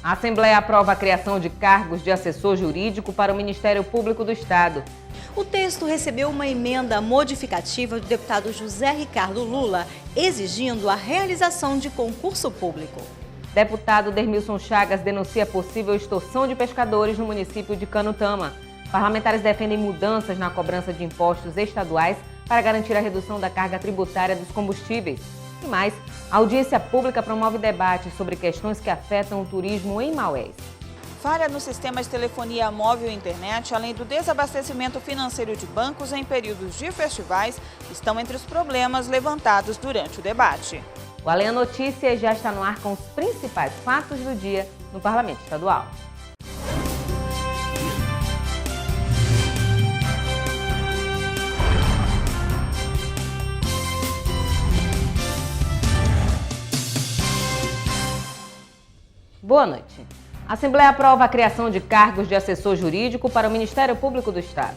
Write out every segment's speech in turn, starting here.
A Assembleia aprova a criação de cargos de assessor jurídico para o Ministério Público do Estado. O texto recebeu uma emenda modificativa do deputado José Ricardo Lula, exigindo a realização de concurso público. Deputado Dermilson Chagas denuncia possível extorsão de pescadores no município de Canutama. Parlamentares defendem mudanças na cobrança de impostos estaduais para garantir a redução da carga tributária dos combustíveis. E mais, a audiência pública promove debate sobre questões que afetam o turismo em Maués. Falha no sistema de telefonia móvel e internet, além do desabastecimento financeiro de bancos em períodos de festivais, estão entre os problemas levantados durante o debate. O Além a Notícia já está no ar com os principais fatos do dia no Parlamento Estadual. Boa noite. A Assembleia aprova a criação de cargos de assessor jurídico para o Ministério Público do Estado.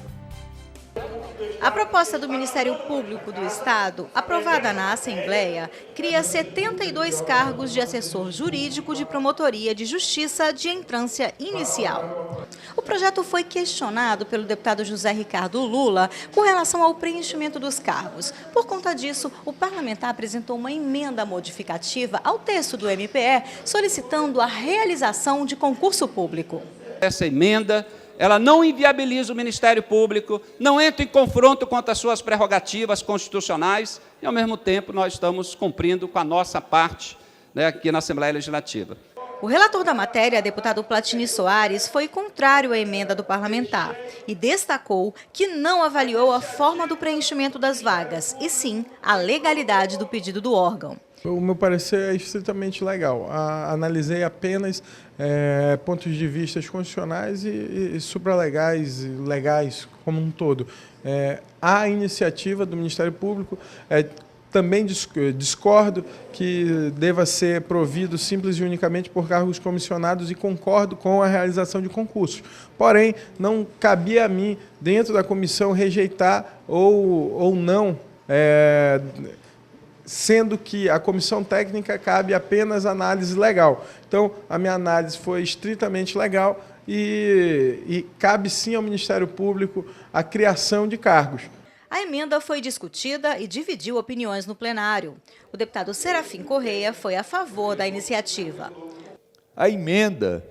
A proposta do Ministério Público do Estado, aprovada na Assembleia, cria 72 cargos de assessor jurídico de promotoria de justiça de entrância inicial. O projeto foi questionado pelo deputado José Ricardo Lula com relação ao preenchimento dos cargos. Por conta disso, o parlamentar apresentou uma emenda modificativa ao texto do MPE, solicitando a realização de concurso público. Essa emenda, ela não inviabiliza o Ministério Público, não entra em confronto contra as suas prerrogativas constitucionais e, ao mesmo tempo, nós estamos cumprindo com a nossa parte, aqui na Assembleia Legislativa. O relator da matéria, deputado Platini Soares, foi contrário à emenda do parlamentar e destacou que não avaliou a forma do preenchimento das vagas, e sim a legalidade do pedido do órgão. O meu parecer é estritamente legal. Analisei apenas pontos de vista constitucionais e supralegais e legais como um todo. A iniciativa do Ministério Público também discordo que deva ser provido simples e unicamente por cargos comissionados e concordo com a realização de concursos. Porém, não cabia a mim, dentro da comissão, rejeitar ou não, sendo que a comissão técnica cabe apenas análise legal. Então, a minha análise foi estritamente legal e cabe sim ao Ministério Público a criação de cargos. A emenda foi discutida e dividiu opiniões no plenário. O deputado Serafim Correia foi a favor da iniciativa. A emenda,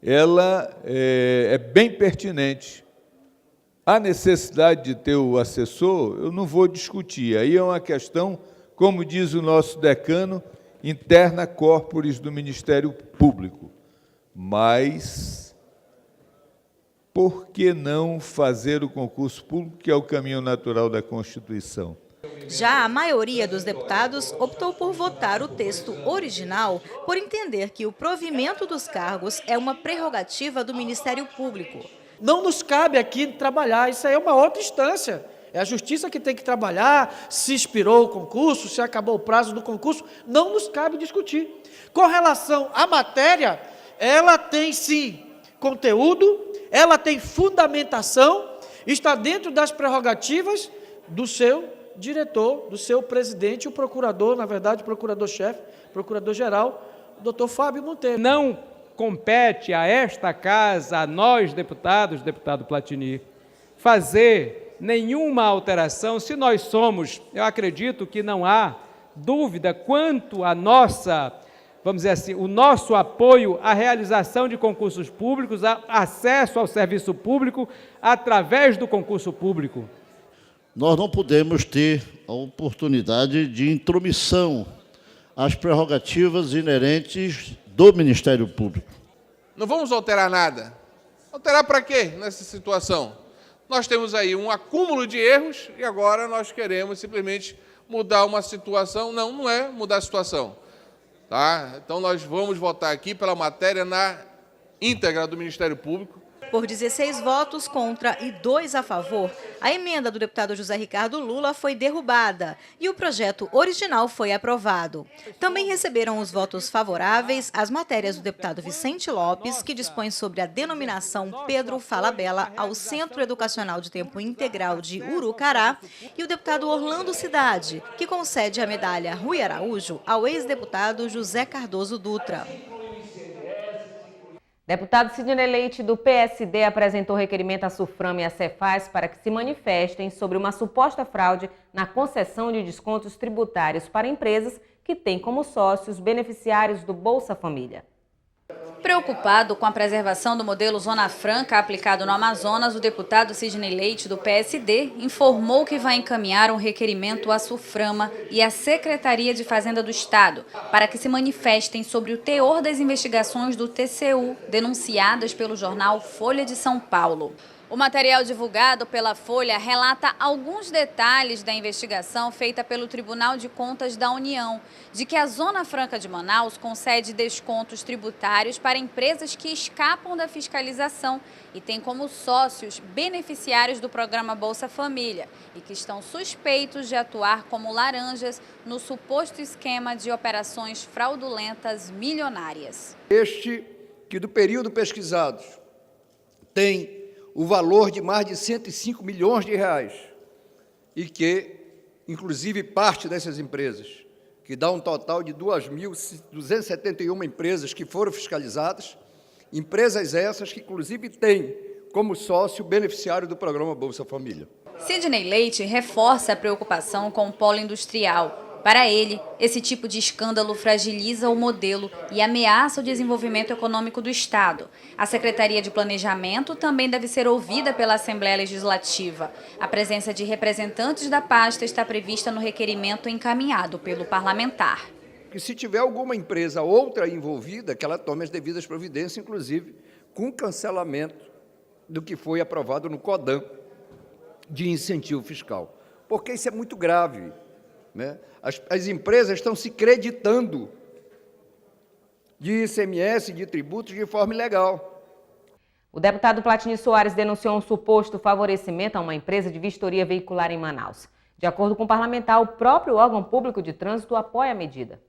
ela é bem pertinente. A necessidade de ter o assessor, eu não vou discutir. Aí é uma questão, como diz o nosso decano, interna corporis do Ministério Público. Mas por que não fazer o concurso público, que é o caminho natural da Constituição? Já a maioria dos deputados optou por votar o texto original, por entender que o provimento dos cargos é uma prerrogativa do Ministério Público. Não nos cabe aqui trabalhar, isso aí é uma outra instância. É a justiça que tem que trabalhar, se expirou o concurso, se acabou o prazo do concurso, não nos cabe discutir. Com relação à matéria, ela tem sim conteúdo, ela tem fundamentação, está dentro das prerrogativas do seu diretor, do seu presidente, o procurador, na verdade, o procurador-chefe, procurador-geral, o doutor Fábio Monteiro. Não compete a esta casa, a nós, deputados, deputado Platini, fazer nenhuma alteração, se nós somos, eu acredito que não há dúvida quanto à nossa, vamos dizer assim, o nosso apoio à realização de concursos públicos, acesso ao serviço público através do concurso público. Nós não podemos ter a oportunidade de intromissão às prerrogativas inerentes do Ministério Público. Não vamos alterar nada. Alterar para quê nessa situação? Nós temos aí um acúmulo de erros e agora nós queremos simplesmente mudar uma situação. Não, não é mudar a situação. Tá? Então, nós vamos votar aqui pela matéria na íntegra do Ministério Público. Por 16 votos contra e 2 a favor, a emenda do deputado José Ricardo Lula foi derrubada e o projeto original foi aprovado. Também receberam os votos favoráveis as matérias do deputado Vicente Lopes, que dispõe sobre a denominação Pedro Falabella ao Centro Educacional de Tempo Integral de Urucará, e o deputado Orlando Cidade, que concede a medalha Rui Araújo ao ex-deputado José Cardoso Dutra. Deputado Sidney Leite, do PSD, apresentou requerimento à SUFRAM e à Cefaz para que se manifestem sobre uma suposta fraude na concessão de descontos tributários para empresas que têm como sócios beneficiários do Bolsa Família. Preocupado com a preservação do modelo Zona Franca aplicado no Amazonas, o deputado Sidney Leite, do PSD, informou que vai encaminhar um requerimento à SUFRAMA e à Secretaria de Fazenda do Estado para que se manifestem sobre o teor das investigações do TCU denunciadas pelo jornal Folha de São Paulo. O material divulgado pela Folha relata alguns detalhes da investigação feita pelo Tribunal de Contas da União, de que a Zona Franca de Manaus concede descontos tributários para empresas que escapam da fiscalização e têm como sócios beneficiários do programa Bolsa Família e que estão suspeitos de atuar como laranjas no suposto esquema de operações fraudulentas milionárias. Este que do período pesquisado tem o valor de mais de 105 milhões de reais e que, inclusive, parte dessas empresas, que dá um total de 2.271 empresas que foram fiscalizadas, empresas essas que, inclusive, têm como sócio beneficiário do programa Bolsa Família. Sidney Leite reforça a preocupação com o polo industrial. Para ele, esse tipo de escândalo fragiliza o modelo e ameaça o desenvolvimento econômico do Estado. A Secretaria de Planejamento também deve ser ouvida pela Assembleia Legislativa. A presença de representantes da pasta está prevista no requerimento encaminhado pelo parlamentar. Que se tiver alguma empresa outra envolvida, que ela tome as devidas providências, inclusive com cancelamento do que foi aprovado no CODAM de incentivo fiscal. Porque isso é muito grave. As empresas estão se creditando de ICMS, de tributos, de forma ilegal. O deputado Platini Soares denunciou um suposto favorecimento a uma empresa de vistoria veicular em Manaus. De acordo com o parlamentar, o próprio órgão público de trânsito apoia a medida.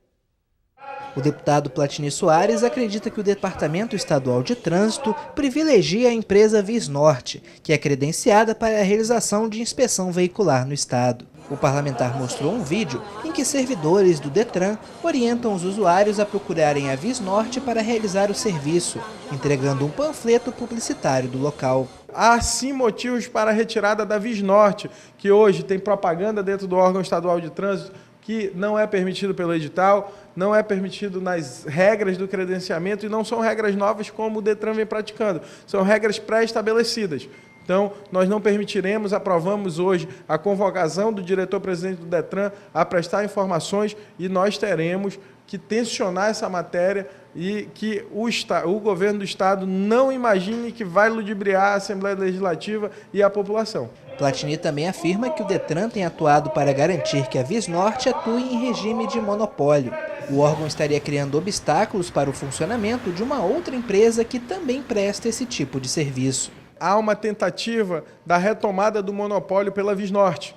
O deputado Platini Soares acredita que o Departamento Estadual de Trânsito privilegia a empresa Visnorte, que é credenciada para a realização de inspeção veicular no estado. O parlamentar mostrou um vídeo em que servidores do Detran orientam os usuários a procurarem a Visnorte para realizar o serviço, entregando um panfleto publicitário do local. Há sim motivos para a retirada da Visnorte, que hoje tem propaganda dentro do órgão estadual de trânsito que não é permitido pelo edital, não é permitido nas regras do credenciamento e não são regras novas como o Detran vem praticando, são regras pré-estabelecidas. Então, nós não permitiremos, aprovamos hoje a convocação do diretor-presidente do Detran a prestar informações e nós teremos que tensionar essa matéria e que o governo do Estado não imagine que vai ludibriar a Assembleia Legislativa e a população. Platini também afirma que o Detran tem atuado para garantir que a Visnorte atue em regime de monopólio. O órgão estaria criando obstáculos para o funcionamento de uma outra empresa que também presta esse tipo de serviço. Há uma tentativa da retomada do monopólio pela Visnorte.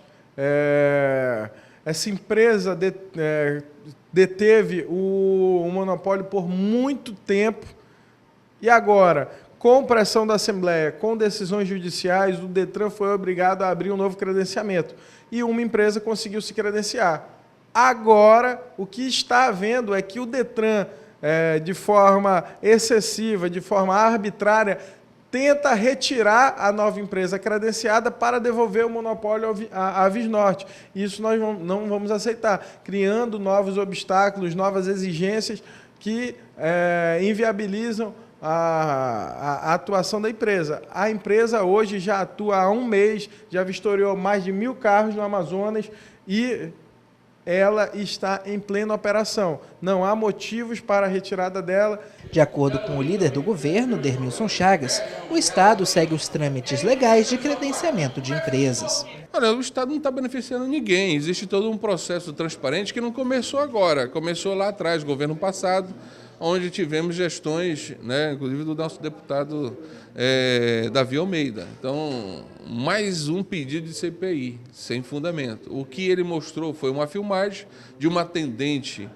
Essa empresa deteve o monopólio por muito tempo e agora, com pressão da Assembleia, com decisões judiciais, o Detran foi obrigado a abrir um novo credenciamento e uma empresa conseguiu se credenciar. Agora, o que está havendo é que o Detran, de forma excessiva, de forma arbitrária, tenta retirar a nova empresa credenciada para devolver o monopólio à Visnorte. Isso nós não vamos aceitar, criando novos obstáculos, novas exigências que inviabilizam a atuação da empresa. A empresa hoje já atua há um mês, já vistoriou mais de 1.000 carros no Amazonas e ela está em plena operação. Não há motivos para a retirada dela. De acordo com o líder do governo, Dermilson Chagas, o Estado segue os trâmites legais de credenciamento de empresas. Olha, o Estado não está beneficiando ninguém. Existe todo um processo transparente que não começou agora, começou lá atrás, governo passado, onde tivemos gestões, inclusive do nosso deputado Davi Almeida. Então, mais um pedido de CPI, sem fundamento. O que ele mostrou foi uma filmagem de uma atendente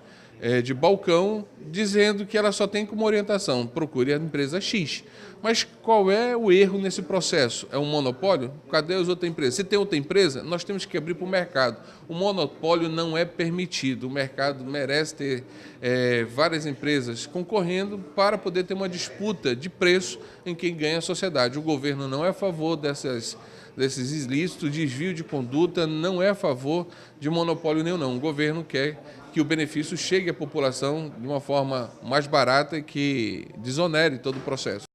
de balcão, dizendo que ela só tem como orientação, procure a empresa X. Mas qual é o erro nesse processo? É um monopólio? Cadê as outras empresas? Se tem outra empresa, nós temos que abrir para o mercado. O monopólio não é permitido. O mercado merece ter várias empresas concorrendo para poder ter uma disputa de preço em quem ganha a sociedade. O governo não é a favor desses ilícitos, desvio de conduta, não é a favor de monopólio nenhum, não. O governo quer que o benefício chegue à população de uma forma mais barata e que desonere todo o processo.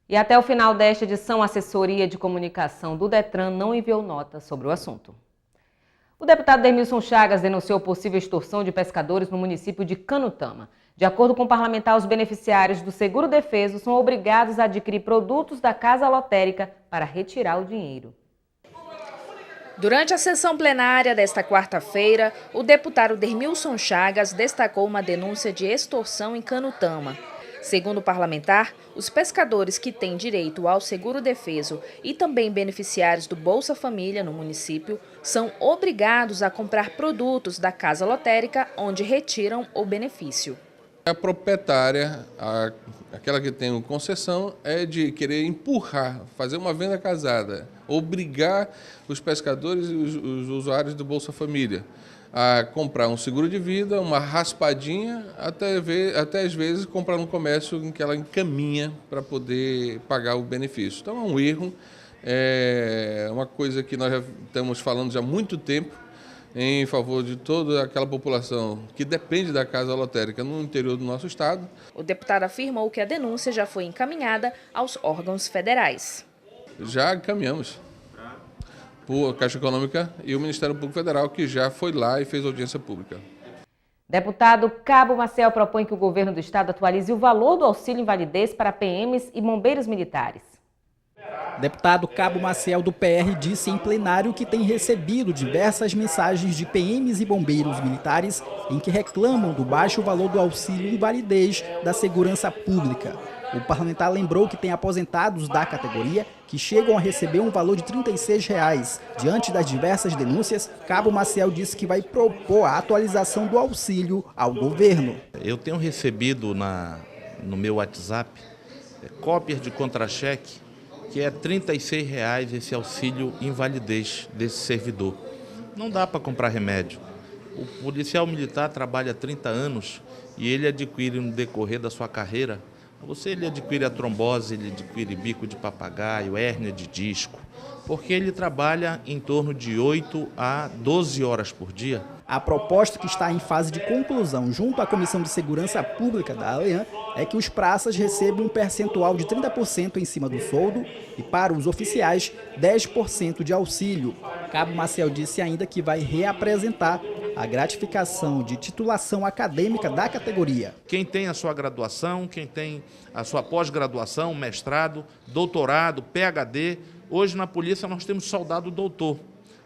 E até o final desta edição, a assessoria de comunicação do Detran não enviou nota sobre o assunto. O deputado Dermilson Chagas denunciou possível extorsão de pescadores no município de Canutama. De acordo com o parlamentar, os beneficiários do Seguro Defeso são obrigados a adquirir produtos da Casa Lotérica para retirar o dinheiro. Durante a sessão plenária desta quarta-feira, o deputado Dermilson Chagas destacou uma denúncia de extorsão em Canutama. Segundo o parlamentar, os pescadores que têm direito ao seguro defeso e também beneficiários do Bolsa Família no município são obrigados a comprar produtos da Casa Lotérica, onde retiram o benefício. A proprietária, aquela que tem concessão, é de querer empurrar, fazer uma venda casada, obrigar os pescadores e os usuários do Bolsa Família a comprar um seguro de vida, uma raspadinha, até às vezes comprar no comércio em que ela encaminha para poder pagar o benefício. Então é um erro, é uma coisa que nós já estamos falando já há muito tempo em favor de toda aquela população que depende da Casa Lotérica no interior do nosso estado. O deputado afirmou que a denúncia já foi encaminhada aos órgãos federais. Já encaminhamos por Caixa Econômica e o Ministério Público Federal, que já foi lá e fez audiência pública. Deputado Cabo Maciel propõe que o governo do estado atualize o valor do auxílio invalidez para PMs e bombeiros militares. Deputado Cabo Maciel do PR disse em plenário que tem recebido diversas mensagens de PMs e bombeiros militares em que reclamam do baixo valor do auxílio invalidez da segurança pública. O parlamentar lembrou que tem aposentados da categoria que chegam a receber um valor de R$ 36. Diante das diversas denúncias, Cabo Maciel disse que vai propor a atualização do auxílio ao governo. Eu tenho recebido no meu WhatsApp cópias de contra-cheque que é R$ 36 esse auxílio invalidez desse servidor. Não dá para comprar remédio. O policial militar trabalha há 30 anos e ele adquire no decorrer da sua carreira, ele adquire a trombose, ele adquire bico de papagaio, hérnia de disco, porque ele trabalha em torno de 8 a 12 horas por dia. A proposta, que está em fase de conclusão junto à Comissão de Segurança Pública da ALEAN, é que os praças recebam um percentual de 30% em cima do soldo e, para os oficiais, 10% de auxílio. Cabo Maciel disse ainda que vai reapresentar a gratificação de titulação acadêmica da categoria. Quem tem a sua graduação, quem tem a sua pós-graduação, mestrado, doutorado, PhD, hoje na polícia nós temos soldado doutor.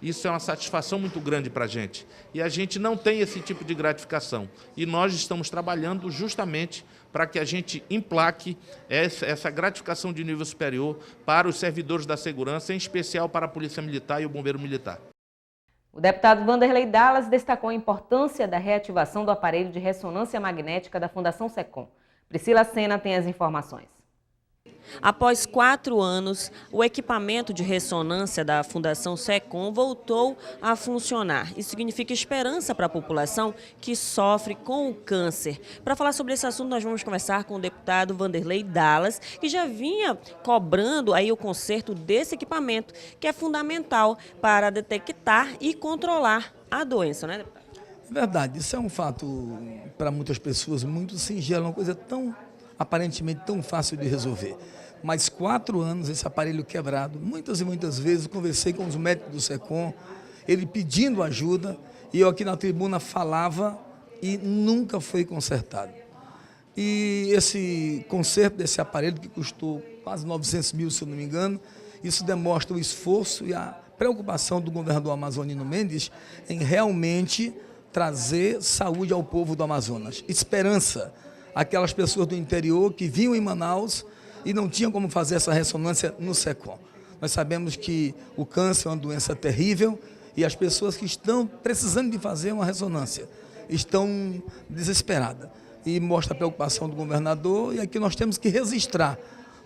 Isso é uma satisfação muito grande para a gente. E a gente não tem esse tipo de gratificação. E nós estamos trabalhando justamente para que a gente emplaque essa gratificação de nível superior para os servidores da segurança, em especial para a Polícia Militar e o Bombeiro Militar. O deputado Vanderlei Dallas destacou a importância da reativação do aparelho de ressonância magnética da Fundação SECOM. Priscila Sena tem as informações. Após 4 anos, o equipamento de ressonância da Fundação SECOM voltou a funcionar. Isso significa esperança para a população que sofre com o câncer. Para falar sobre esse assunto, nós vamos conversar com o deputado Vanderlei Dallas, que já vinha cobrando aí o conserto desse equipamento, que é fundamental para detectar e controlar a doença, né, deputado? É verdade, isso é um fato para muitas pessoas muito singelo, uma coisa aparentemente tão fácil de resolver. Mas 4 anos esse aparelho quebrado, muitas e muitas vezes conversei com os médicos do SECOM, ele pedindo ajuda, e eu aqui na tribuna falava e nunca foi consertado. E esse conserto desse aparelho, que custou quase 900 mil, se eu não me engano, isso demonstra o esforço e a preocupação do governador amazonino Mendes em realmente trazer saúde ao povo do Amazonas, esperança. Aquelas pessoas do interior que vinham em Manaus e não tinham como fazer essa ressonância no SECOM. Nós sabemos que o câncer é uma doença terrível e as pessoas que estão precisando de fazer uma ressonância estão desesperadas. E mostra a preocupação do governador, e aqui nós temos que registrar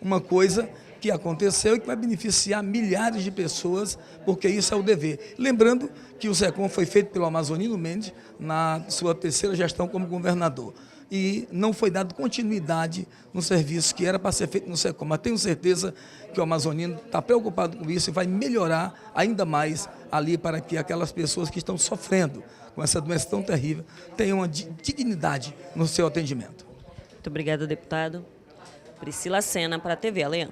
uma coisa que aconteceu e que vai beneficiar milhares de pessoas, porque isso é o dever. Lembrando que o SECOM foi feito pelo Amazonino Mendes na sua terceira gestão como governador. E não foi dado continuidade no serviço que era para ser feito no SECOM. Mas tenho certeza que o Amazonino está preocupado com isso e vai melhorar ainda mais ali para que aquelas pessoas que estão sofrendo com essa doença tão terrível tenham uma dignidade no seu atendimento. Muito obrigada, deputado. Priscila Sena para a TV Aleã.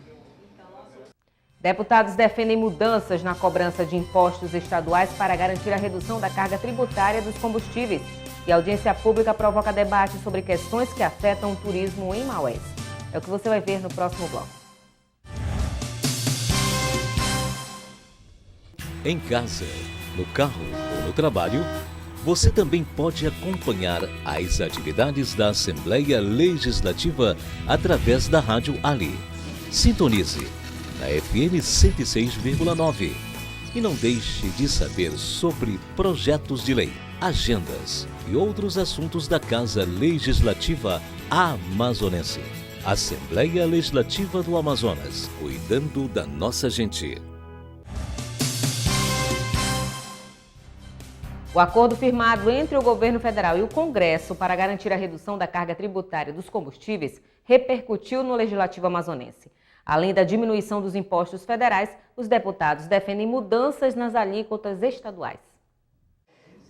Deputados defendem mudanças na cobrança de impostos estaduais para garantir a redução da carga tributária dos combustíveis. E a audiência pública provoca debate sobre questões que afetam o turismo em Maués. É o que você vai ver no próximo bloco. Em casa, no carro ou no trabalho, você também pode acompanhar as atividades da Assembleia Legislativa através da Rádio Ali. Sintonize na FM 106,9 e não deixe de saber sobre projetos de lei, agendas e outros assuntos da Casa Legislativa Amazonense. Assembleia Legislativa do Amazonas, cuidando da nossa gente. O acordo firmado entre o governo federal e o Congresso para garantir a redução da carga tributária dos combustíveis repercutiu no Legislativo amazonense. Além da diminuição dos impostos federais, os deputados defendem mudanças nas alíquotas estaduais.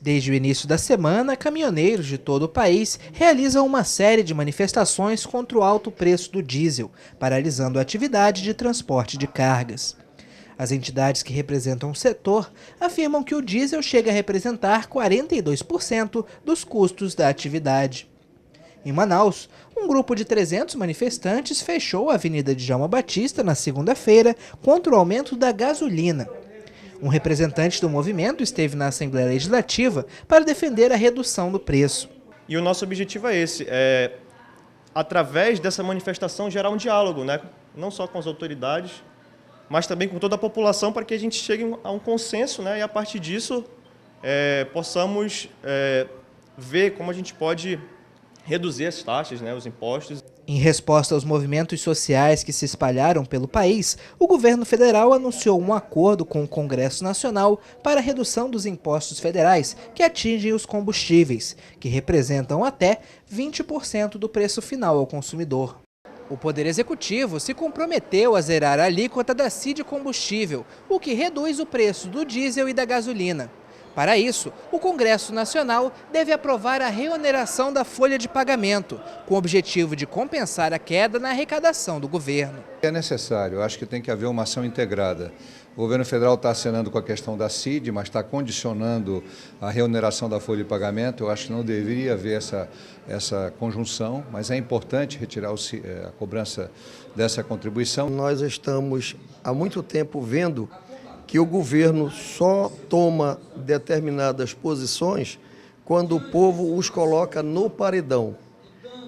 Desde o início da semana, caminhoneiros de todo o país realizam uma série de manifestações contra o alto preço do diesel, paralisando a atividade de transporte de cargas. As entidades que representam o setor afirmam que o diesel chega a representar 42% dos custos da atividade. Em Manaus, um grupo de 300 manifestantes fechou a Avenida Djalma Batista na segunda-feira contra o aumento da gasolina. Um representante do movimento esteve na Assembleia Legislativa para defender a redução do preço. E o nosso objetivo é esse, através dessa manifestação, gerar um diálogo, né? Não só com as autoridades, mas também com toda a população, para que a gente chegue a um consenso, né? E a partir disso possamos ver como a gente pode reduzir as taxas, né, os impostos. Em resposta aos movimentos sociais que se espalharam pelo país, o governo federal anunciou um acordo com o Congresso Nacional para a redução dos impostos federais que atingem os combustíveis, que representam até 20% do preço final ao consumidor. O Poder Executivo se comprometeu a zerar a alíquota da CID Combustível, o que reduz o preço do diesel e da gasolina. Para isso, o Congresso Nacional deve aprovar a reoneração da folha de pagamento, com o objetivo de compensar a queda na arrecadação do governo. É necessário, eu acho que tem que haver uma ação integrada. O governo federal está acenando com a questão da CID, mas está condicionando a reoneração da folha de pagamento. Eu acho que não deveria haver essa conjunção, mas é importante retirar a cobrança dessa contribuição. Nós estamos há muito tempo vendo que o governo só toma determinadas posições quando o povo os coloca no paredão.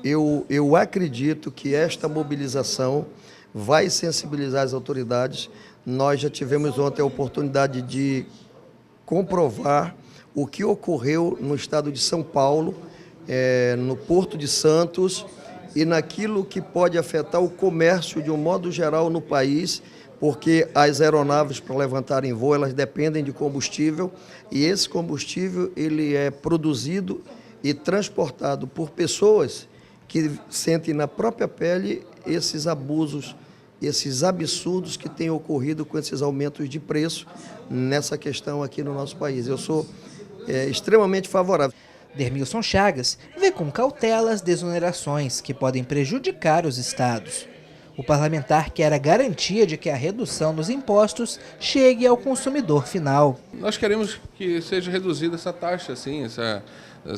Eu acredito que esta mobilização vai sensibilizar as autoridades. Nós já tivemos ontem a oportunidade de comprovar o que ocorreu no estado de São Paulo, no Porto de Santos, e naquilo que pode afetar o comércio de um modo geral no país, porque as aeronaves para levantarem voo, elas dependem de combustível, e esse combustível ele é produzido e transportado por pessoas que sentem na própria pele esses abusos, esses absurdos que têm ocorrido com esses aumentos de preço nessa questão aqui no nosso país. Eu sou extremamente favorável. Dermilson Chagas vê com cautela as desonerações que podem prejudicar os estados. O parlamentar quer a garantia de que a redução nos impostos chegue ao consumidor final. Nós queremos que seja reduzida essa taxa, assim, essa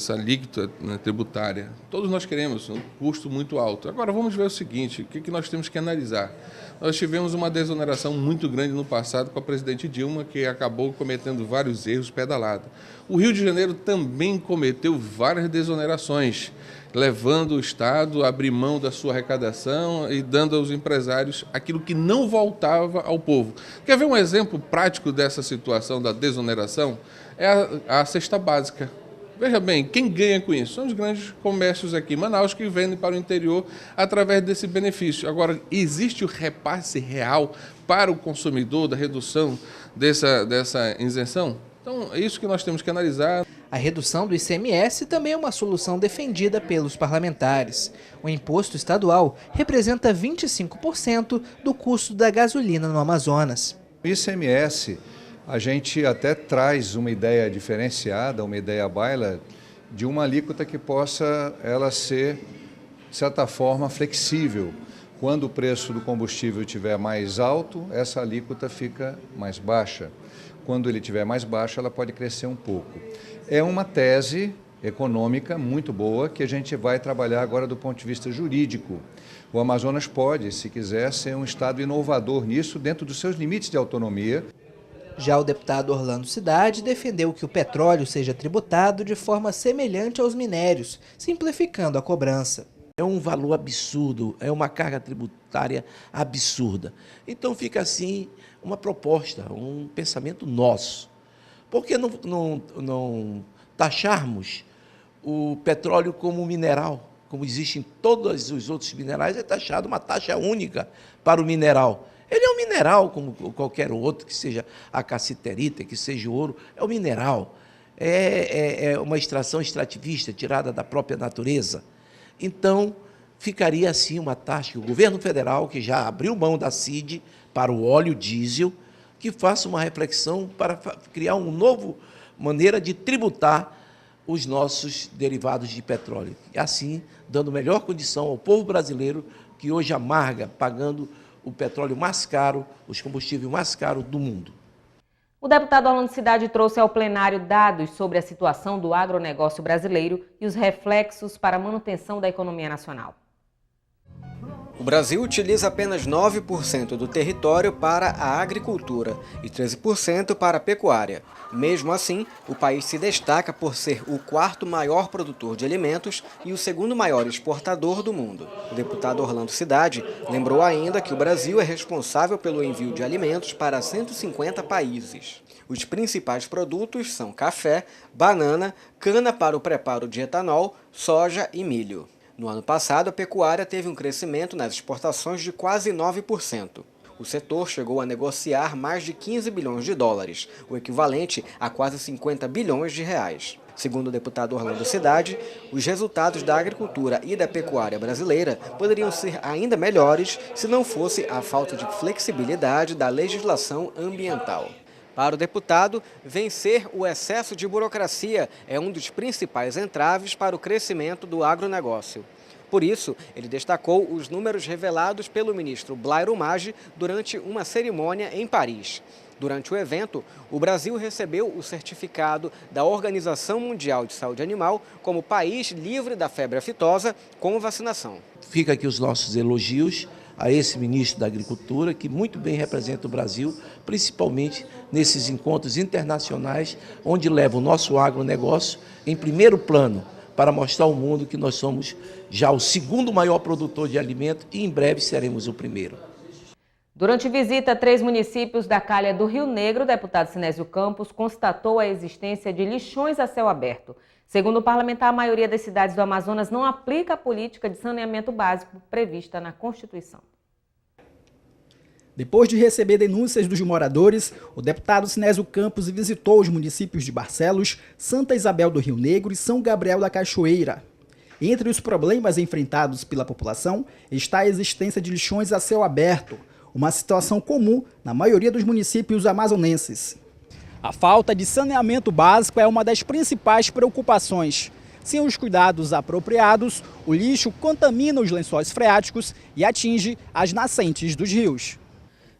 alíquota tributária. Todos nós queremos um custo muito alto. Agora vamos ver o seguinte, o que nós temos que analisar. Nós tivemos uma desoneração muito grande no passado com a presidente Dilma, que acabou cometendo vários erros pedalados. O Rio de Janeiro também cometeu várias desonerações, levando o Estado a abrir mão da sua arrecadação e dando aos empresários aquilo que não voltava ao povo. Quer ver um exemplo prático dessa situação da desoneração? É a cesta básica. Veja bem, quem ganha com isso? São os grandes comércios aqui em Manaus que vendem para o interior através desse benefício. Agora, existe o repasse real para o consumidor da redução dessa isenção? Então, é isso que nós temos que analisar. A redução do ICMS também é uma solução defendida pelos parlamentares. O imposto estadual representa 25% do custo da gasolina no Amazonas. O ICMS, a gente até traz uma ideia diferenciada, uma ideia baila, de uma alíquota que possa ela ser, de certa forma, flexível. Quando o preço do combustível estiver mais alto, essa alíquota fica mais baixa. Quando ele estiver mais baixo, ela pode crescer um pouco. É uma tese econômica muito boa que a gente vai trabalhar agora do ponto de vista jurídico. O Amazonas pode, se quiser, ser um estado inovador nisso, dentro dos seus limites de autonomia. Já o deputado Orlando Cidade defendeu que o petróleo seja tributado de forma semelhante aos minérios, simplificando a cobrança. É um valor absurdo, é uma carga tributária absurda. Então fica assim uma proposta, um pensamento nosso. Por que não taxarmos o petróleo como mineral? Como existe em todos os outros minerais, é taxado uma taxa única para o mineral. Ele é um mineral como qualquer outro, que seja a cassiterita, que seja o ouro, é um mineral. É uma extração extrativista tirada da própria natureza. Então, ficaria assim uma taxa que o governo federal, que já abriu mão da CID para o óleo diesel, que faça uma reflexão para criar uma nova maneira de tributar os nossos derivados de petróleo. E assim, dando melhor condição ao povo brasileiro, que hoje amarga pagando o petróleo mais caro, os combustíveis mais caros do mundo. O deputado Orlando Cidade trouxe ao plenário dados sobre a situação do agronegócio brasileiro e os reflexos para a manutenção da economia nacional. O Brasil utiliza apenas 9% do território para a agricultura e 13% para a pecuária. Mesmo assim, o país se destaca por ser o quarto maior produtor de alimentos e o segundo maior exportador do mundo. O deputado Orlando Cidade lembrou ainda que o Brasil é responsável pelo envio de alimentos para 150 países. Os principais produtos são café, banana, cana para o preparo de etanol, soja e milho. No ano passado, a pecuária teve um crescimento nas exportações de quase 9%. O setor chegou a negociar mais de 15 bilhões de dólares, o equivalente a quase 50 bilhões de reais. Segundo o deputado Orlando Cidade, os resultados da agricultura e da pecuária brasileira poderiam ser ainda melhores se não fosse a falta de flexibilidade da legislação ambiental. Para o deputado, vencer o excesso de burocracia é um dos principais entraves para o crescimento do agronegócio. Por isso, ele destacou os números revelados pelo ministro Blairo Maggi durante uma cerimônia em Paris. Durante o evento, o Brasil recebeu o certificado da Organização Mundial de Saúde Animal como país livre da febre aftosa com vacinação. Fica aqui os nossos elogios a esse ministro da Agricultura, que muito bem representa o Brasil, principalmente nesses encontros internacionais, onde leva o nosso agronegócio em primeiro plano, para mostrar ao mundo que nós somos já o segundo maior produtor de alimento e em breve seremos o primeiro. Durante visita a 3 municípios da calha do Rio Negro, o deputado Sinésio Campos constatou a existência de lixões a céu aberto. Segundo o parlamentar, a maioria das cidades do Amazonas não aplica a política de saneamento básico prevista na Constituição. Depois de receber denúncias dos moradores, o deputado Sinésio Campos visitou os municípios de Barcelos, Santa Isabel do Rio Negro e São Gabriel da Cachoeira. Entre os problemas enfrentados pela população está a existência de lixões a céu aberto, uma situação comum na maioria dos municípios amazonenses. A falta de saneamento básico é uma das principais preocupações. Sem os cuidados apropriados, o lixo contamina os lençóis freáticos e atinge as nascentes dos rios.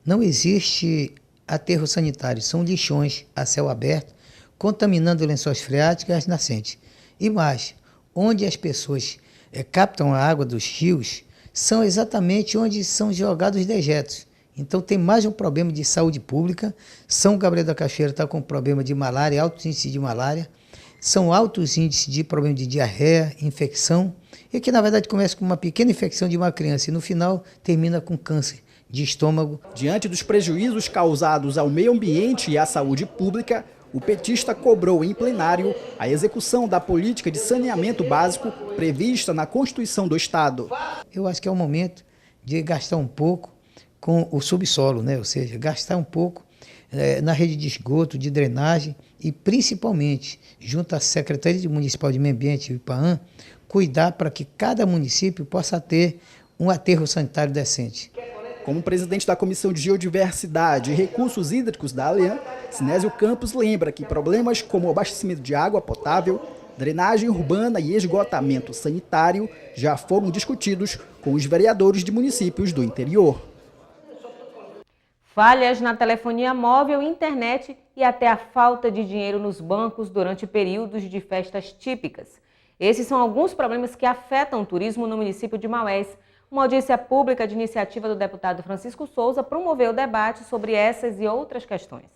Não existe aterro sanitário, são lixões a céu aberto, contaminando lençóis freáticos e as nascentes. E mais, onde as pessoas captam a água dos rios, são exatamente onde são jogados os dejetos. Então tem mais um problema de saúde pública. São Gabriel da Cachoeira está com problema de malária, altos índices de malária. São altos índices de problema de diarreia, infecção. E que na verdade começa com uma pequena infecção de uma criança e no final termina com câncer de estômago. Diante dos prejuízos causados ao meio ambiente e à saúde pública, o petista cobrou em plenário a execução da política de saneamento básico prevista na Constituição do Estado. Eu acho que é o momento de gastar um pouco com o subsolo, né? Ou seja, gastar um pouco na rede de esgoto, de drenagem e principalmente, junto à Secretaria Municipal de Meio Ambiente, IPAAM, cuidar para que cada município possa ter um aterro sanitário decente. Como presidente da Comissão de Geodiversidade e Recursos Hídricos da Alian, Sinésio Campos lembra que problemas como o abastecimento de água potável, drenagem urbana e esgotamento sanitário já foram discutidos com os vereadores de municípios do interior. Falhas na telefonia móvel, internet e até a falta de dinheiro nos bancos durante períodos de festas típicas. Esses são alguns problemas que afetam o turismo no município de Maués. Uma audiência pública de iniciativa do deputado Francisco Souza promoveu o debate sobre essas e outras questões.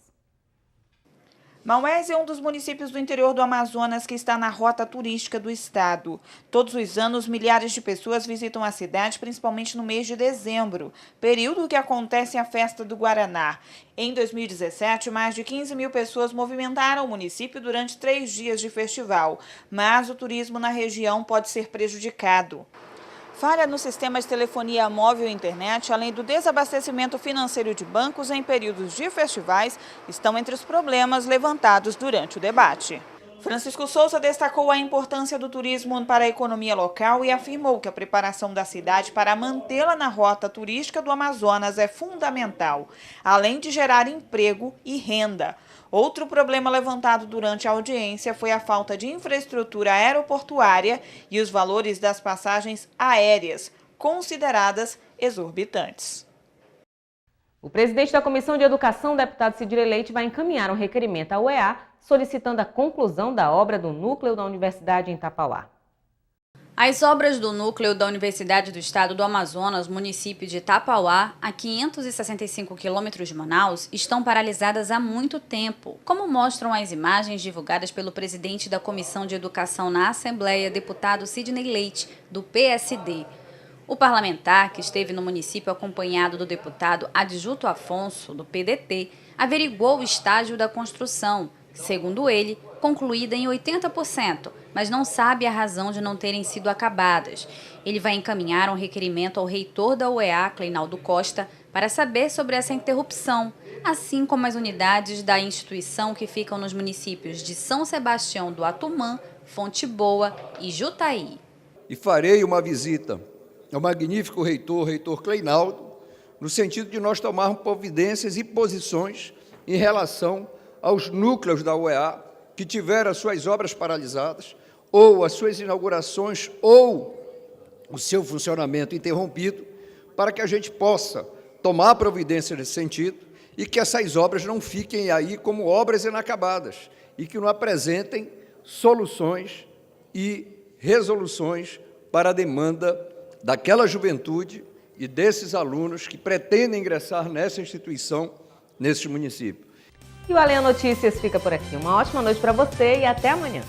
Maués é um dos municípios do interior do Amazonas que está na rota turística do estado. Todos os anos, milhares de pessoas visitam a cidade, principalmente no mês de dezembro, período que acontece a Festa do Guaraná. Em 2017, mais de 15 mil pessoas movimentaram o município durante 3 dias de festival, mas o turismo na região pode ser prejudicado. Falha no sistema de telefonia móvel e internet, além do desabastecimento financeiro de bancos em períodos de festivais, estão entre os problemas levantados durante o debate. Francisco Souza destacou a importância do turismo para a economia local e afirmou que a preparação da cidade para mantê-la na rota turística do Amazonas é fundamental, além de gerar emprego e renda. Outro problema levantado durante a audiência foi a falta de infraestrutura aeroportuária e os valores das passagens aéreas, consideradas exorbitantes. O presidente da Comissão de Educação, deputado Cidre Leite, vai encaminhar um requerimento à UEA solicitando a conclusão da obra do núcleo da Universidade em Tapauá. As obras do núcleo da Universidade do Estado do Amazonas, município de Tapauá, a 565 quilômetros de Manaus, estão paralisadas há muito tempo, como mostram as imagens divulgadas pelo presidente da Comissão de Educação na Assembleia, deputado Cidre Leite, do PSD. O parlamentar, que esteve no município acompanhado do deputado Adjuto Afonso, do PDT, averiguou o estágio da construção, segundo ele, concluída em 80%, mas não sabe a razão de não terem sido acabadas. Ele vai encaminhar um requerimento ao reitor da UEA, Cleinaldo Costa, para saber sobre essa interrupção, assim como as unidades da instituição que ficam nos municípios de São Sebastião do Atumã, Fonte Boa e Jutaí. E farei uma visita ao magnífico reitor Cleinaldo, no sentido de nós tomarmos providências e posições em relação aos núcleos da UEA que tiveram as suas obras paralisadas, ou as suas inaugurações, ou o seu funcionamento interrompido, para que a gente possa tomar providência nesse sentido e que essas obras não fiquem aí como obras inacabadas e que não apresentem soluções e resoluções para a demanda daquela juventude e desses alunos que pretendem ingressar nessa instituição, nesse município. E o Alian Notícias fica por aqui. Uma ótima noite para você e até amanhã.